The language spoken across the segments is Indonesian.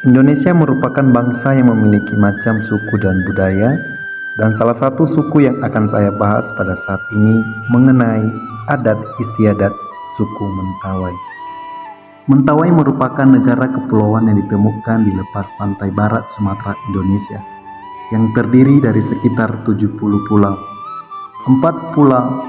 Indonesia merupakan bangsa yang memiliki macam suku dan budaya, dan salah satu suku yang akan saya bahas pada saat ini mengenai adat istiadat suku Mentawai. Mentawai merupakan negara kepulauan yang ditemukan di lepas pantai barat Sumatera, Indonesia, yang terdiri dari sekitar 70 pulau. 4 pulau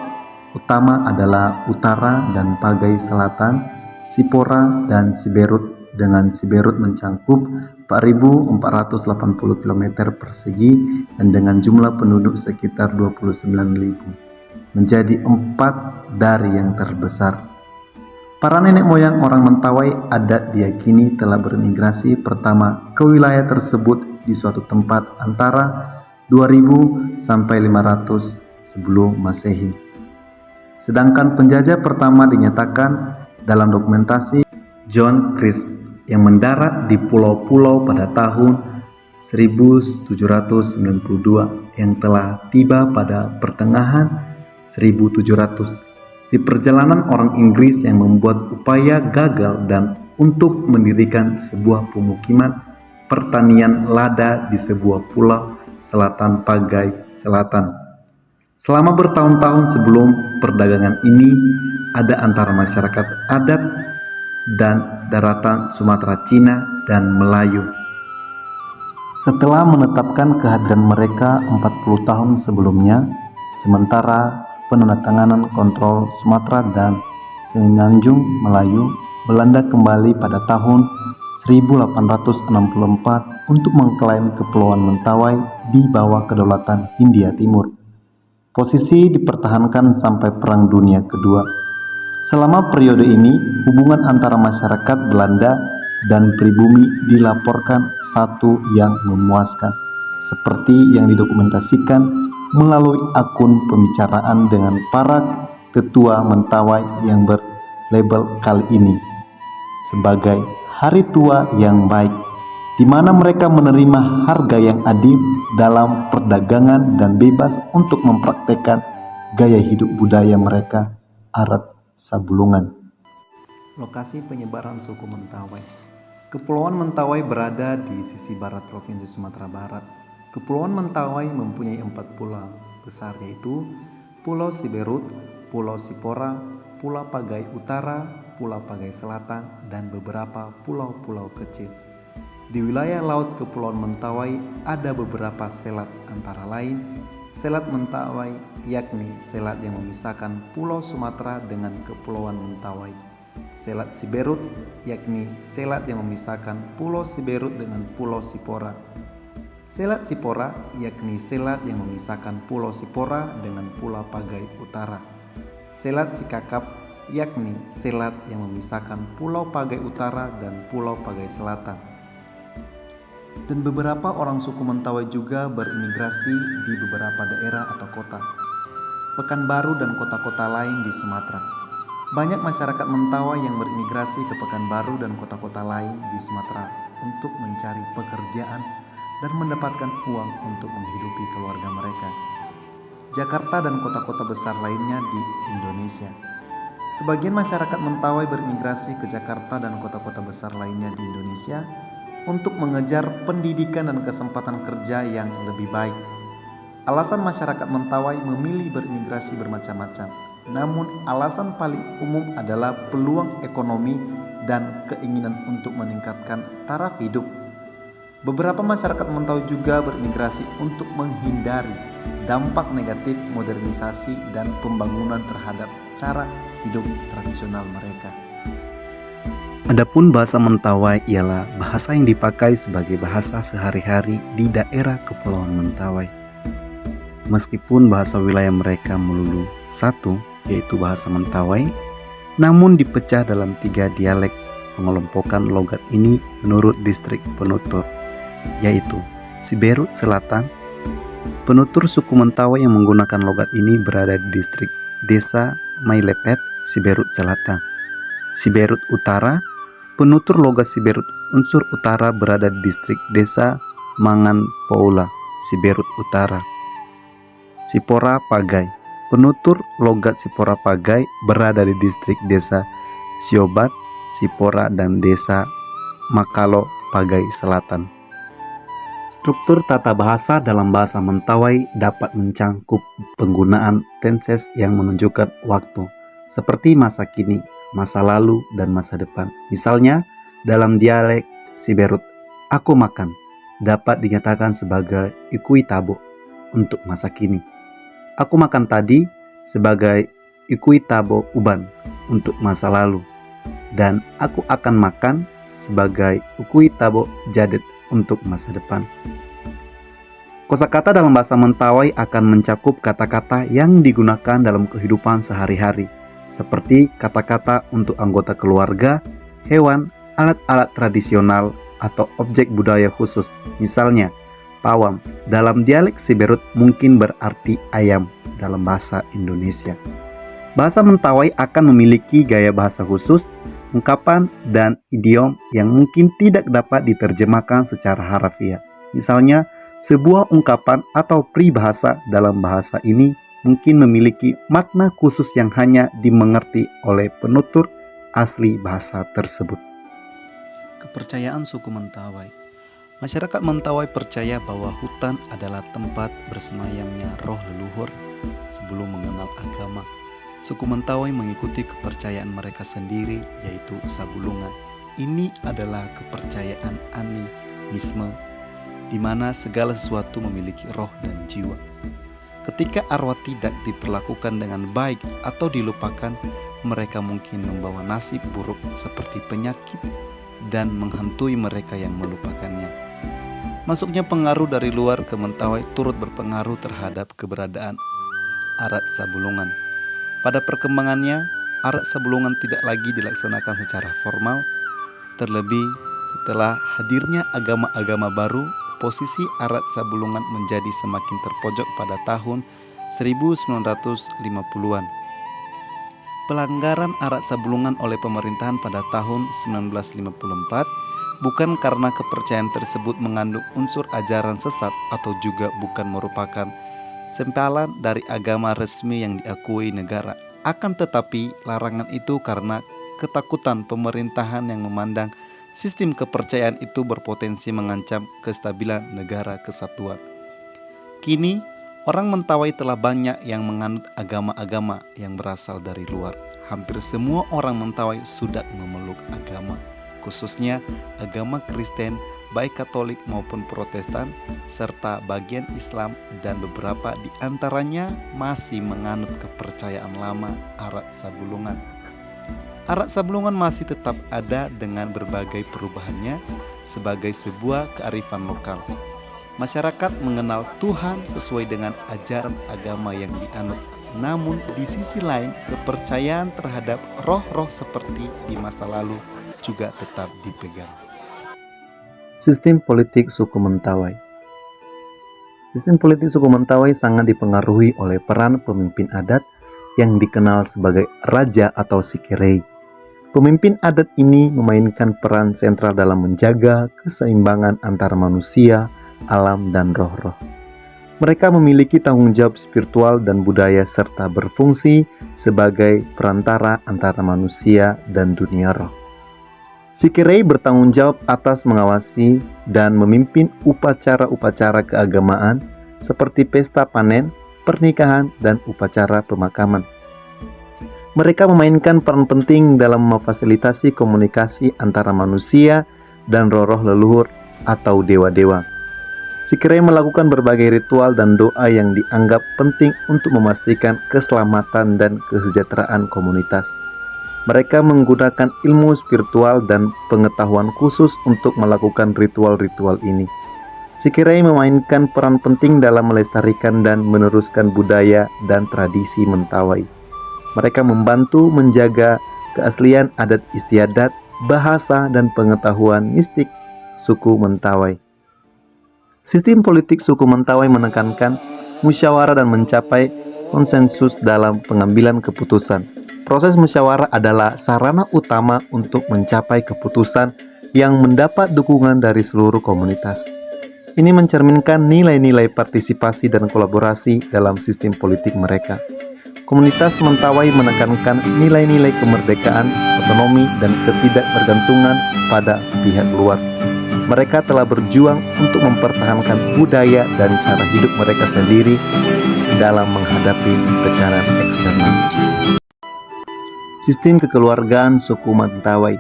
utama adalah Utara dan Pagai Selatan, Sipora dan Siberut, dengan Siberut mencangkup 4.480 km persegi dan dengan jumlah penduduk sekitar 29.000, menjadi 4 dari yang terbesar. Para nenek moyang orang Mentawai adat diyakini telah bermigrasi pertama ke wilayah tersebut di suatu tempat antara 2000 sampai 500 sebelum Masehi. Sedangkan penjajah pertama dinyatakan dalam dokumentasi John Crisp yang mendarat di pulau-pulau pada tahun 1792 yang telah tiba pada pertengahan 1700. Di perjalanan orang Inggris yang membuat upaya gagal dan untuk mendirikan sebuah pemukiman pertanian lada di sebuah pulau selatan Pagai Selatan. Selama bertahun-tahun sebelum perdagangan ini ada antara masyarakat adat dan daratan Sumatera Cina dan Melayu. Setelah menetapkan kehadiran mereka 40 tahun sebelumnya, sementara penandatanganan kontrol Sumatera dan Semenanjung Melayu, Belanda kembali pada tahun 1864 untuk mengklaim Kepulauan Mentawai di bawah kedaulatan Hindia Timur. Posisi dipertahankan sampai Perang Dunia Kedua. Selama periode ini, hubungan antara masyarakat Belanda dan pribumi dilaporkan satu yang memuaskan, seperti yang didokumentasikan melalui akun pembicaraan dengan para tetua Mentawai yang berlabel kali ini sebagai Hari Tua yang Baik, di mana mereka menerima harga yang adil dalam perdagangan dan bebas untuk mempraktekkan gaya hidup budaya mereka, adat Sabulungan. Lokasi penyebaran suku Mentawai. Kepulauan Mentawai berada di sisi barat Provinsi Sumatera Barat. Kepulauan Mentawai mempunyai 4 pulau besar, yaitu Pulau Siberut, Pulau Sipora, Pulau Pagai Utara, Pulau Pagai Selatan, dan beberapa pulau-pulau kecil. Di wilayah laut Kepulauan Mentawai ada beberapa selat, antara lain Selat Mentawai, yakni selat yang memisahkan Pulau Sumatera dengan Kepulauan Mentawai. Selat Siberut, yakni selat yang memisahkan Pulau Siberut dengan Pulau Sipora. Selat Sipora, yakni selat yang memisahkan Pulau Sipora dengan Pulau Pagai Utara. Selat Sikakap, yakni selat yang memisahkan Pulau Pagai Utara dan Pulau Pagai Selatan. Dan beberapa orang suku Mentawai juga berimigrasi di beberapa daerah atau kota, Pekanbaru dan kota-kota lain di Sumatera. Banyak masyarakat Mentawai yang berimigrasi ke Pekanbaru dan kota-kota lain di Sumatera untuk mencari pekerjaan dan mendapatkan uang untuk menghidupi keluarga mereka. Jakarta dan kota-kota besar lainnya di Indonesia. Sebagian masyarakat Mentawai berimigrasi ke Jakarta dan kota-kota besar lainnya di Indonesia untuk mengejar pendidikan dan kesempatan kerja yang lebih baik. Alasan masyarakat Mentawai memilih berimigrasi bermacam-macam, namun alasan paling umum adalah peluang ekonomi dan keinginan untuk meningkatkan taraf hidup. Beberapa masyarakat Mentawai juga berimigrasi untuk menghindari dampak negatif modernisasi dan pembangunan terhadap cara hidup tradisional mereka. Adapun bahasa Mentawai ialah bahasa yang dipakai sebagai bahasa sehari-hari di daerah Kepulauan Mentawai. Meskipun bahasa wilayah mereka melulu satu, yaitu bahasa Mentawai, namun dipecah dalam 3 dialek. Pengelompokan logat ini menurut distrik penutur, yaitu Siberut Selatan. Penutur suku Mentawai yang menggunakan logat ini berada di distrik Desa Mailepet, Siberut Selatan. Siberut Utara, penutur logat Siberut unsur utara berada di distrik Desa Mangan Poula, Siberut Utara. Sipora Pagai, penutur logat Sipora Pagai berada di distrik Desa Siobat, Sipora dan Desa Makalo, Pagai Selatan. Struktur tata bahasa dalam bahasa Mentawai dapat mencangkup penggunaan tenses yang menunjukkan waktu, seperti masa kini, masa lalu, dan masa depan. Misalnya, dalam dialek Siberut, aku makan dapat dinyatakan sebagai ikui tabo untuk masa kini. Aku makan tadi sebagai ikui tabo uban untuk masa lalu. Dan aku akan makan sebagai ikui tabo jadet untuk masa depan. Kosakata dalam bahasa Mentawai akan mencakup kata-kata yang digunakan dalam kehidupan sehari-hari, seperti kata-kata untuk anggota keluarga, hewan, alat-alat tradisional, atau objek budaya khusus. Misalnya, pawam dalam dialek Siberut mungkin berarti ayam dalam bahasa Indonesia. Bahasa Mentawai akan memiliki gaya bahasa khusus, ungkapan, dan idiom yang mungkin tidak dapat diterjemahkan secara harafiah. Misalnya, sebuah ungkapan atau peribahasa dalam bahasa ini mungkin memiliki makna khusus yang hanya dimengerti oleh penutur asli bahasa tersebut. Kepercayaan suku Mentawai. Masyarakat Mentawai percaya bahwa hutan adalah tempat bersemayamnya roh leluhur sebelum mengenal agama. Suku Mentawai mengikuti kepercayaan mereka sendiri, yaitu sabulungan. Ini adalah kepercayaan animisme, di mana segala sesuatu memiliki roh dan jiwa. Ketika arwah tidak diperlakukan dengan baik atau dilupakan, mereka mungkin membawa nasib buruk seperti penyakit dan menghantui mereka yang melupakannya. Masuknya pengaruh dari luar ke Mentawai turut berpengaruh terhadap keberadaan adat sabulungan. Pada perkembangannya, adat sabulungan tidak lagi dilaksanakan secara formal, terlebih setelah hadirnya agama-agama baru. Posisi adat sabulungan menjadi semakin terpojok pada tahun 1950-an. Pelanggaran adat sabulungan oleh pemerintahan pada tahun 1954 bukan karena kepercayaan tersebut mengandung unsur ajaran sesat atau juga bukan merupakan sempalan dari agama resmi yang diakui negara. Akan tetapi, larangan itu karena ketakutan pemerintahan yang memandang sistem kepercayaan itu berpotensi mengancam kestabilan negara kesatuan. Kini, orang Mentawai telah banyak yang menganut agama-agama yang berasal dari luar. Hampir semua orang Mentawai sudah memeluk agama, khususnya agama Kristen, baik Katolik maupun Protestan, serta bagian Islam, dan beberapa di antaranya masih menganut kepercayaan lama adat sabulungan. Adat sabulungan masih tetap ada dengan berbagai perubahannya sebagai sebuah kearifan lokal. Masyarakat mengenal Tuhan sesuai dengan ajaran agama yang dianut. Namun di sisi lain, kepercayaan terhadap roh-roh seperti di masa lalu juga tetap dipegang. Sistem politik suku Mentawai. Sistem politik suku Mentawai sangat dipengaruhi oleh peran pemimpin adat yang dikenal sebagai raja atau sikirei. Pemimpin adat ini memainkan peran sentral dalam menjaga keseimbangan antara manusia, alam, dan roh-roh. Mereka memiliki tanggung jawab spiritual dan budaya serta berfungsi sebagai perantara antara manusia dan dunia roh. Sikirei bertanggung jawab atas mengawasi dan memimpin upacara-upacara keagamaan seperti pesta panen, pernikahan, dan upacara pemakaman. Mereka memainkan peran penting dalam memfasilitasi komunikasi antara manusia dan roh-roh leluhur atau dewa-dewa. Sikirei melakukan berbagai ritual dan doa yang dianggap penting untuk memastikan keselamatan dan kesejahteraan komunitas. Mereka menggunakan ilmu spiritual dan pengetahuan khusus untuk melakukan ritual-ritual ini. Sikirei memainkan peran penting dalam melestarikan dan meneruskan budaya dan tradisi Mentawai. Mereka membantu menjaga keaslian adat istiadat, bahasa, dan pengetahuan mistik suku Mentawai. Sistem politik suku Mentawai menekankan musyawarah dan mencapai konsensus dalam pengambilan keputusan. Proses musyawarah adalah sarana utama untuk mencapai keputusan yang mendapat dukungan dari seluruh komunitas. Ini mencerminkan nilai-nilai partisipasi dan kolaborasi dalam sistem politik mereka. Komunitas Mentawai menekankan nilai-nilai kemerdekaan, otonomi, dan ketidakbergantungan pada pihak luar. mereka telah berjuang untuk mempertahankan budaya dan cara hidup mereka sendiri dalam menghadapi tekanan eksternal. Sistem kekeluargaan suku Mentawai.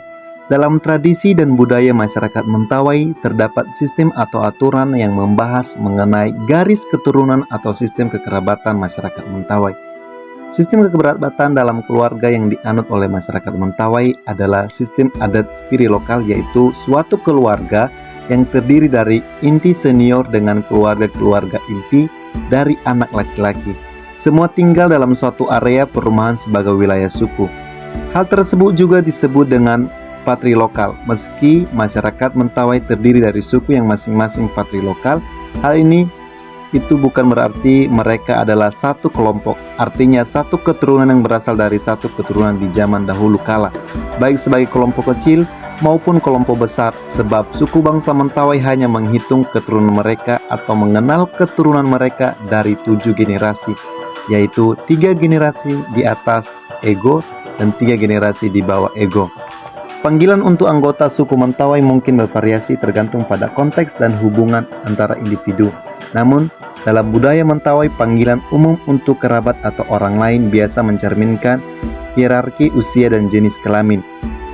Dalam tradisi dan budaya masyarakat Mentawai, terdapat sistem atau aturan yang membahas mengenai garis keturunan atau sistem kekerabatan masyarakat Mentawai. Sistem kekerabatan dalam keluarga yang dianut oleh masyarakat Mentawai adalah sistem adat piri lokal, yaitu suatu keluarga yang terdiri dari inti senior dengan keluarga-keluarga inti dari anak laki-laki. Semua tinggal dalam suatu area perumahan sebagai wilayah suku. Hal tersebut juga disebut dengan patri lokal. Meski masyarakat Mentawai terdiri dari suku yang masing-masing patri lokal, hal ini itu bukan berarti mereka adalah satu kelompok, artinya satu keturunan yang berasal dari satu keturunan di zaman dahulu kala, baik sebagai kelompok kecil maupun kelompok besar, sebab suku bangsa Mentawai hanya menghitung keturunan mereka atau mengenal keturunan mereka dari 7 generasi, yaitu 3 generasi di atas ego dan 3 generasi di bawah ego. Panggilan untuk anggota suku Mentawai mungkin bervariasi tergantung pada konteks dan hubungan antara individu. Namun, dalam budaya Mentawai, panggilan umum untuk kerabat atau orang lain biasa mencerminkan hierarki usia dan jenis kelamin.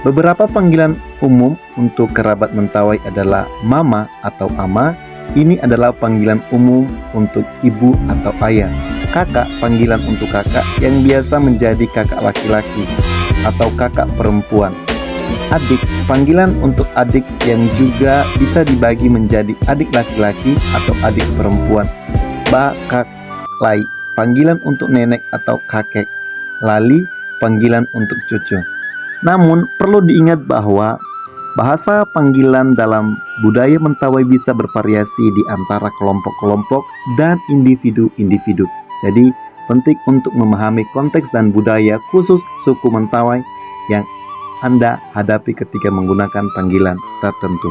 Beberapa panggilan umum untuk kerabat Mentawai adalah mama atau ama. Ini adalah panggilan umum untuk ibu atau ayah. Kakak, panggilan untuk kakak yang biasa menjadi kakak laki-laki atau kakak perempuan. Adik, panggilan untuk adik yang juga bisa dibagi menjadi adik laki-laki atau adik perempuan. Bakak lai, panggilan untuk nenek atau kakek. Lali, panggilan untuk cucu. Namun, perlu diingat bahwa bahasa panggilan dalam budaya Mentawai bisa bervariasi di antara kelompok-kelompok dan individu-individu. Jadi, penting untuk memahami konteks dan budaya khusus suku Mentawai yang Anda hadapi ketika menggunakan panggilan tertentu.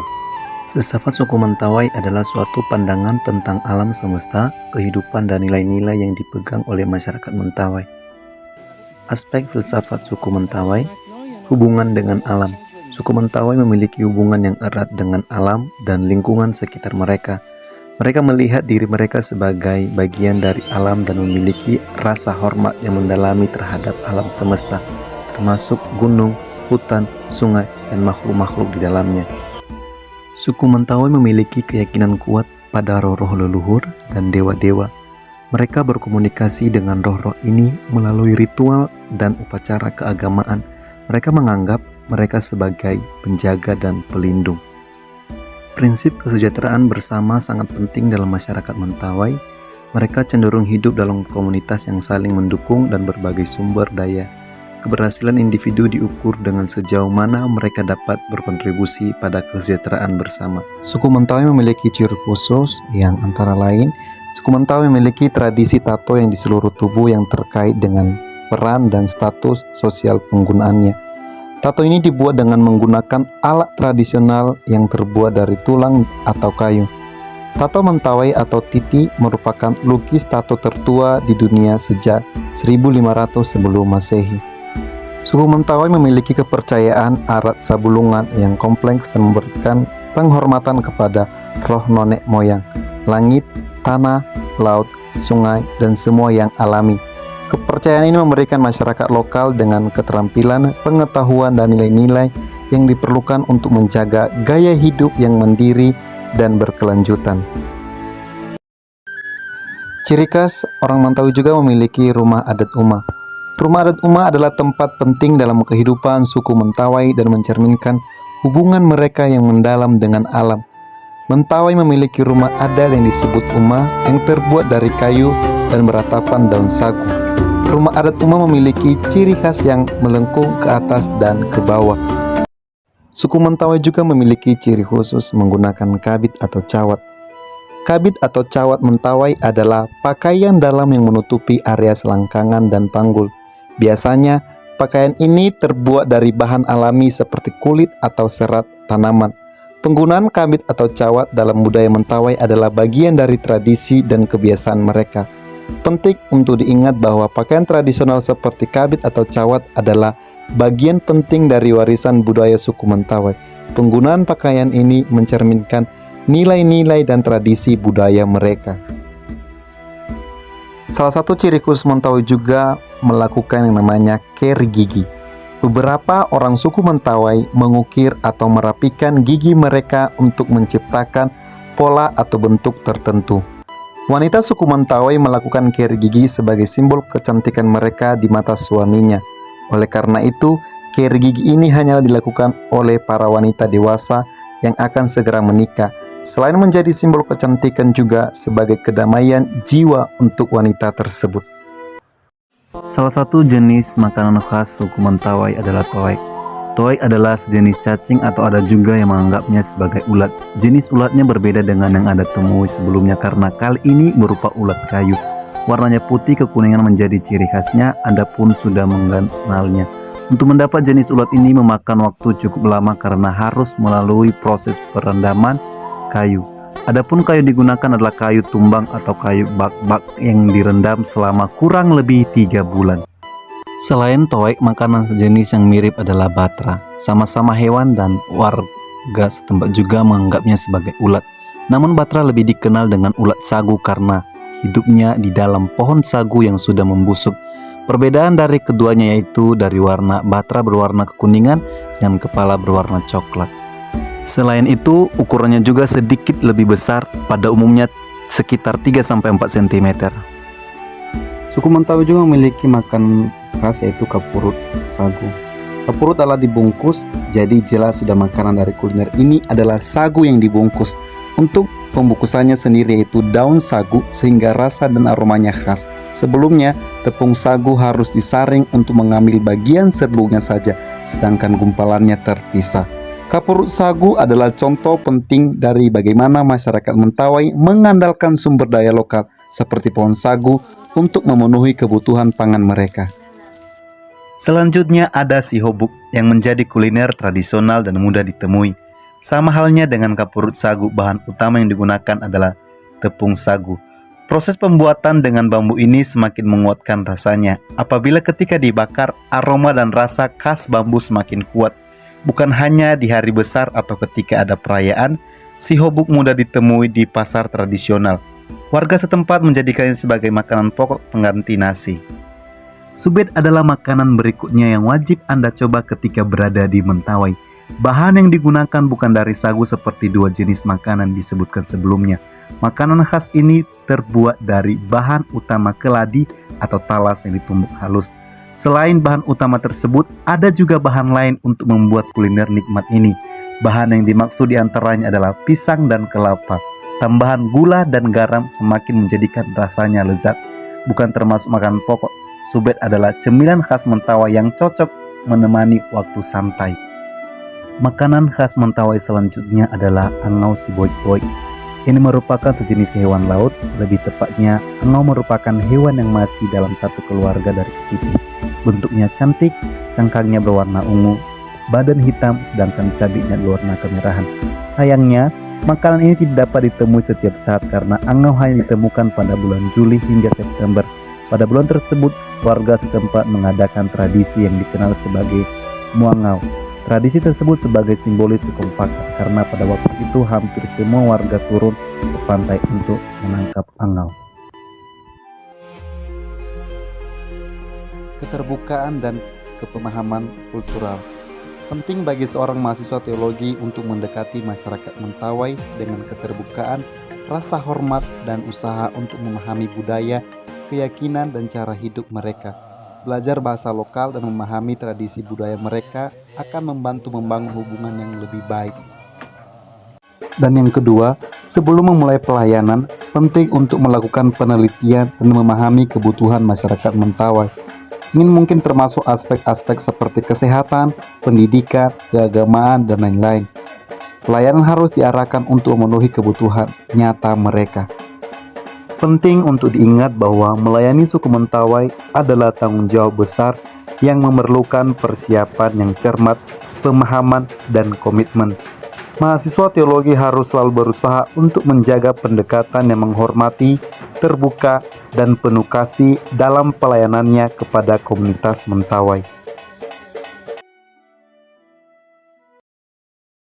Filsafat suku Mentawai adalah suatu pandangan tentang alam semesta, kehidupan, dan nilai-nilai yang dipegang oleh masyarakat Mentawai. Aspek filsafat suku Mentawai, hubungan dengan alam. Suku Mentawai memiliki hubungan yang erat dengan alam dan lingkungan sekitar mereka. Mereka melihat diri mereka sebagai bagian dari alam dan memiliki rasa hormat yang mendalami terhadap alam semesta, termasuk gunung, hutan, sungai, dan makhluk-makhluk di dalamnya. Suku Mentawai memiliki keyakinan kuat pada roh-roh leluhur dan dewa-dewa. Mereka berkomunikasi dengan roh-roh ini melalui ritual dan upacara keagamaan. Mereka menganggap mereka sebagai penjaga dan pelindung. Prinsip kesejahteraan bersama sangat penting dalam masyarakat Mentawai. Mereka cenderung hidup dalam komunitas yang saling mendukung dan berbagai sumber daya. Keberhasilan individu diukur dengan sejauh mana mereka dapat berkontribusi pada kesejahteraan bersama. Suku Mentawai memiliki ciri khusus yang antara lain, suku Mentawai memiliki tradisi tato yang di seluruh tubuh yang terkait dengan peran dan status sosial penggunaannya. Tato ini dibuat dengan menggunakan alat tradisional yang terbuat dari tulang atau kayu. Tato Mentawai atau titi merupakan lukis tato tertua di dunia sejak 1500 sebelum Masehi. Suku Mentawai memiliki kepercayaan arat sabulungan yang kompleks dan memberikan penghormatan kepada roh nenek moyang, langit, tanah, laut, sungai, dan semua yang alami. Kepercayaan ini memberikan masyarakat lokal dengan keterampilan, pengetahuan, dan nilai-nilai yang diperlukan untuk menjaga gaya hidup yang mandiri dan berkelanjutan. Ciri khas orang Mentawai juga memiliki rumah adat Uma. Rumah adat Uma adalah tempat penting dalam kehidupan suku Mentawai dan mencerminkan hubungan mereka yang mendalam dengan alam. Mentawai memiliki rumah adat yang disebut Uma yang terbuat dari kayu dan beratapan daun sagu. Rumah adat Uma memiliki ciri khas yang melengkung ke atas dan ke bawah. Suku Mentawai juga memiliki ciri khusus menggunakan kabit atau cawat. Kabit atau cawat Mentawai adalah pakaian dalam yang menutupi area selangkangan dan panggul. Biasanya, pakaian ini terbuat dari bahan alami seperti kulit atau serat tanaman. Penggunaan kabit atau cawat dalam budaya Mentawai adalah bagian dari tradisi dan kebiasaan mereka. Penting untuk diingat bahwa pakaian tradisional seperti kabit atau cawat adalah bagian penting dari warisan budaya suku Mentawai. Penggunaan pakaian ini mencerminkan nilai-nilai dan tradisi budaya mereka. Salah satu ciri khusus Mentawai juga melakukan yang namanya keri gigi. Beberapa orang suku Mentawai mengukir atau merapikan gigi mereka untuk menciptakan pola atau bentuk tertentu. Wanita suku Mentawai melakukan keri gigi sebagai simbol kecantikan mereka di mata suaminya. Oleh karena itu, keri gigi ini hanya dilakukan oleh para wanita dewasa yang akan segera menikah. Selain menjadi simbol kecantikan juga sebagai kedamaian jiwa untuk wanita tersebut. Salah satu jenis makanan khas suku Mentawai adalah toek. Toek adalah sejenis cacing atau ada juga yang menganggapnya sebagai ulat. Jenis ulatnya berbeda dengan yang Anda temui sebelumnya karena kali ini berupa ulat kayu. Warnanya putih kekuningan menjadi ciri khasnya, Anda pun sudah mengenalnya. Untuk mendapat jenis ulat ini memakan waktu cukup lama karena harus melalui proses perendaman kayu. Adapun kayu digunakan adalah kayu tumbang atau kayu bak-bak yang direndam selama kurang lebih 3 bulan. Selain toek, makanan sejenis yang mirip adalah batra. Sama-sama hewan dan warga setempat juga menganggapnya sebagai ulat. Namun batra lebih dikenal dengan ulat sagu karena hidupnya di dalam pohon sagu yang sudah membusuk. Perbedaan dari keduanya yaitu dari warna, batra berwarna kekuningan dan kepala berwarna coklat. Selain itu, ukurannya juga sedikit lebih besar, pada umumnya sekitar 3-4 cm. Suku Mentawai juga memiliki makanan khas yaitu kapurut sagu. Kapurut adalah dibungkus, jadi jelas sudah makanan dari kuliner ini adalah sagu yang dibungkus. Untuk pembungkusannya sendiri yaitu daun sagu sehingga rasa dan aromanya khas. Sebelumnya, tepung sagu harus disaring untuk mengambil bagian serbuknya saja, sedangkan gumpalannya terpisah. Kapurut sagu adalah contoh penting dari bagaimana masyarakat Mentawai mengandalkan sumber daya lokal seperti pohon sagu untuk memenuhi kebutuhan pangan mereka. Selanjutnya ada sihobuk yang menjadi kuliner tradisional dan mudah ditemui. Sama halnya dengan kapurut sagu, bahan utama yang digunakan adalah tepung sagu. Proses pembuatan dengan bambu ini semakin menguatkan rasanya. Apabila ketika dibakar, aroma dan rasa khas bambu semakin kuat. Bukan hanya di hari besar atau ketika ada perayaan, sihobuk mudah ditemui di pasar tradisional. Warga setempat menjadikannya sebagai makanan pokok pengganti nasi. Subet adalah makanan berikutnya yang wajib Anda coba ketika berada di Mentawai. Bahan yang digunakan bukan dari sagu seperti 2 jenis makanan disebutkan sebelumnya. Makanan khas ini terbuat dari bahan utama keladi atau talas yang ditumbuk halus. Selain bahan utama tersebut, ada juga bahan lain untuk membuat kuliner nikmat ini. Bahan yang dimaksud diantaranya adalah pisang dan kelapa. Tambahan gula dan garam semakin menjadikan rasanya lezat. Bukan termasuk makanan pokok, subet adalah cemilan khas Mentawai yang cocok menemani waktu santai. Makanan khas Mentawai selanjutnya adalah angau si boy-boy. Ini merupakan sejenis hewan laut, lebih tepatnya angau merupakan hewan yang masih dalam satu keluarga dari kepiting. Bentuknya cantik, cangkangnya berwarna ungu, badan hitam, sedangkan cabiknya berwarna kemerahan. Sayangnya, makanan ini tidak dapat ditemui setiap saat karena angau hanya ditemukan pada bulan Juli hingga September. Pada bulan tersebut, warga setempat mengadakan tradisi yang dikenal sebagai muangau. Tradisi tersebut sebagai simbolis kekompakan karena pada waktu itu hampir semua warga turun ke pantai untuk menangkap angau. Keterbukaan dan kepemahaman kultural penting bagi seorang mahasiswa teologi untuk mendekati masyarakat Mentawai dengan keterbukaan, rasa hormat, dan usaha untuk memahami budaya, keyakinan, dan cara hidup mereka. Belajar bahasa lokal dan memahami tradisi budaya mereka akan membantu membangun hubungan yang lebih baik. Dan yang kedua, sebelum memulai pelayanan, penting untuk melakukan penelitian dan memahami kebutuhan masyarakat Mentawai. Ini mungkin termasuk aspek-aspek seperti kesehatan, pendidikan, keagamaan, dan lain-lain. Pelayanan harus diarahkan untuk memenuhi kebutuhan nyata mereka. Penting untuk diingat bahwa melayani suku Mentawai adalah tanggung jawab besar yang memerlukan persiapan yang cermat, pemahaman, dan komitmen. Mahasiswa teologi harus selalu berusaha untuk menjaga pendekatan yang menghormati, terbuka, dan penuh kasih dalam pelayanannya kepada komunitas Mentawai.